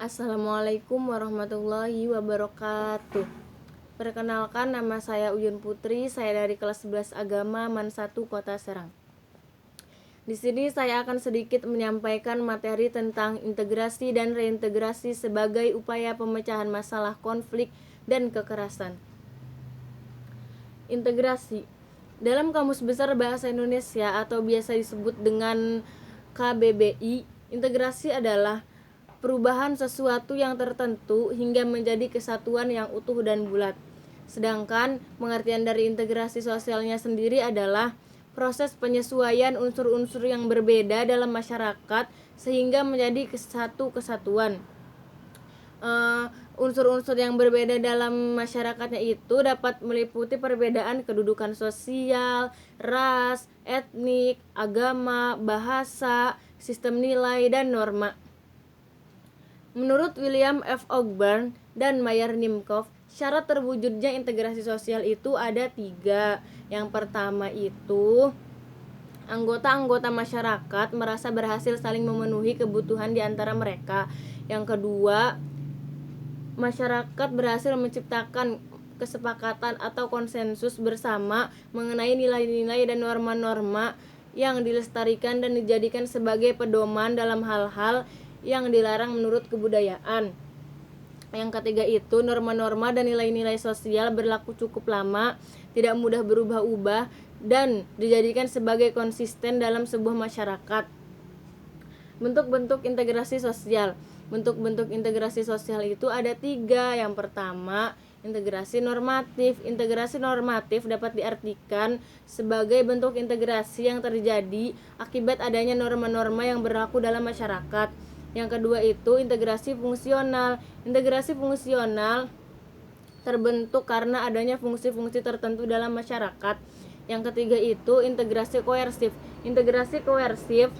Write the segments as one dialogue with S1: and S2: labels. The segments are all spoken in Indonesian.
S1: Assalamualaikum warahmatullahi wabarakatuh. Perkenalkan, nama saya Uyun Putri, saya dari kelas 11 Agama MAN 1 Kota Serang. Di sini saya akan sedikit menyampaikan materi tentang integrasi dan reintegrasi sebagai upaya pemecahan masalah konflik dan kekerasan. Integrasi dalam Kamus Besar Bahasa Indonesia atau biasa disebut dengan KBBI, integrasi adalah perubahan sesuatu yang tertentu hingga menjadi kesatuan yang utuh dan bulat. Sedangkan pengertian dari integrasi sosialnya sendiri adalah proses penyesuaian unsur-unsur yang berbeda dalam masyarakat sehingga menjadi satu kesatuan. Unsur-unsur yang berbeda dalam masyarakatnya itu dapat meliputi perbedaan kedudukan sosial, ras, etnik, agama, bahasa, sistem nilai, dan norma. Menurut William F. Ogburn dan Mayer Nimkov, syarat terwujudnya integrasi sosial itu ada 3. Yang pertama itu anggota-anggota masyarakat merasa berhasil saling memenuhi kebutuhan di antara mereka. Yang kedua, masyarakat berhasil menciptakan kesepakatan atau konsensus bersama mengenai nilai-nilai dan norma-norma yang dilestarikan dan dijadikan sebagai pedoman dalam hal-hal yang dilarang menurut kebudayaan. Yang ketiga itu norma-norma dan nilai-nilai sosial berlaku cukup lama, tidak mudah berubah-ubah, dan dijadikan sebagai konsisten dalam sebuah masyarakat. Bentuk-bentuk integrasi sosial. Bentuk-bentuk integrasi sosial itu ada 3. Yang pertama, integrasi normatif. Integrasi normatif dapat diartikan sebagai bentuk integrasi yang terjadi akibat adanya norma-norma yang berlaku dalam masyarakat. Yang kedua itu integrasi fungsional. Integrasi fungsional terbentuk karena adanya fungsi-fungsi tertentu dalam masyarakat. Yang ketiga itu integrasi koersif. Integrasi koersif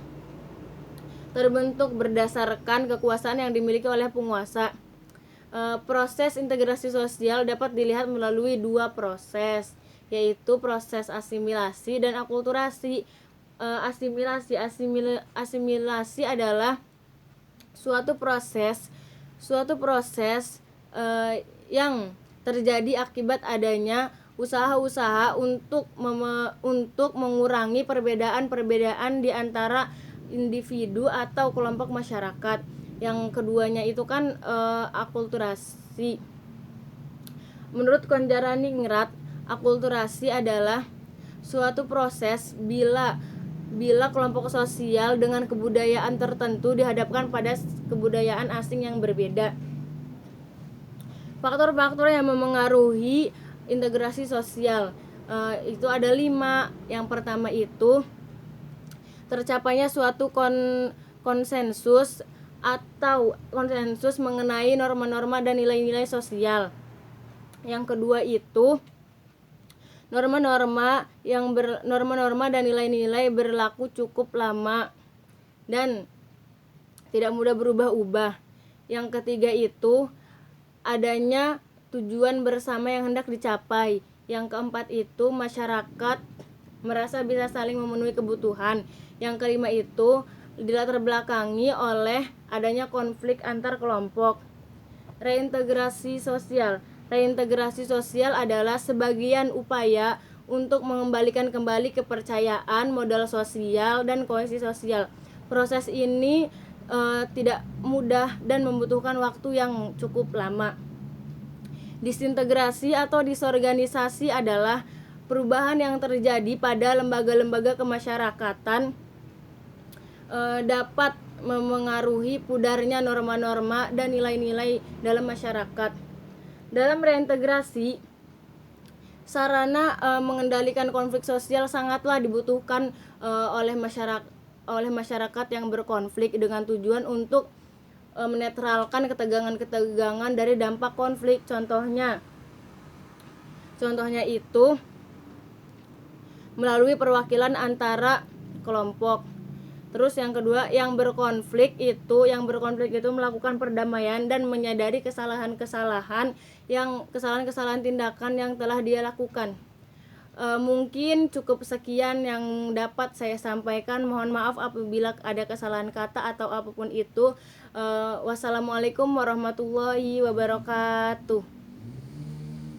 S1: terbentuk berdasarkan kekuasaan yang dimiliki oleh penguasa. Proses integrasi sosial dapat dilihat melalui 2 proses, yaitu proses asimilasi dan akulturasi. Asimilasi adalah suatu proses yang terjadi akibat adanya usaha-usaha untuk mengurangi perbedaan-perbedaan di antara individu atau kelompok masyarakat. Yang keduanya itu kan akulturasi. Menurut Konjarani Ningrat, akulturasi adalah suatu proses bila kelompok sosial dengan kebudayaan tertentu dihadapkan pada kebudayaan asing yang berbeda. Faktor-faktor yang memengaruhi integrasi sosial itu ada 5. Yang pertama itu tercapainya suatu konsensus atau konsensus mengenai norma-norma dan nilai-nilai sosial. Yang kedua itu norma-norma dan nilai-nilai berlaku cukup lama dan tidak mudah berubah-ubah. Yang ketiga itu adanya tujuan bersama yang hendak dicapai. Yang keempat itu masyarakat merasa bisa saling memenuhi kebutuhan. Yang kelima itu dilatar belakangi oleh adanya konflik antar kelompok. Reintegrasi sosial. Reintegrasi sosial adalah sebagian upaya untuk mengembalikan kembali kepercayaan, modal sosial, dan kohesi sosial. Proses ini tidak mudah dan membutuhkan waktu yang cukup lama. Disintegrasi atau disorganisasi adalah perubahan yang terjadi pada lembaga-lembaga kemasyarakatan dapat memengaruhi pudarnya norma-norma dan nilai-nilai dalam masyarakat. Dalam reintegrasi, sarana mengendalikan konflik sosial sangatlah dibutuhkan oleh masyarakat yang berkonflik dengan tujuan untuk menetralkan ketegangan-ketegangan dari dampak konflik. Contohnya itu melalui perwakilan antara kelompok. Terus yang kedua, yang berkonflik itu melakukan perdamaian dan menyadari kesalahan tindakan yang telah dia lakukan. Mungkin cukup sekian yang dapat saya sampaikan. Mohon maaf apabila ada kesalahan kata atau apapun itu. Wassalamualaikum warahmatullahi wabarakatuh.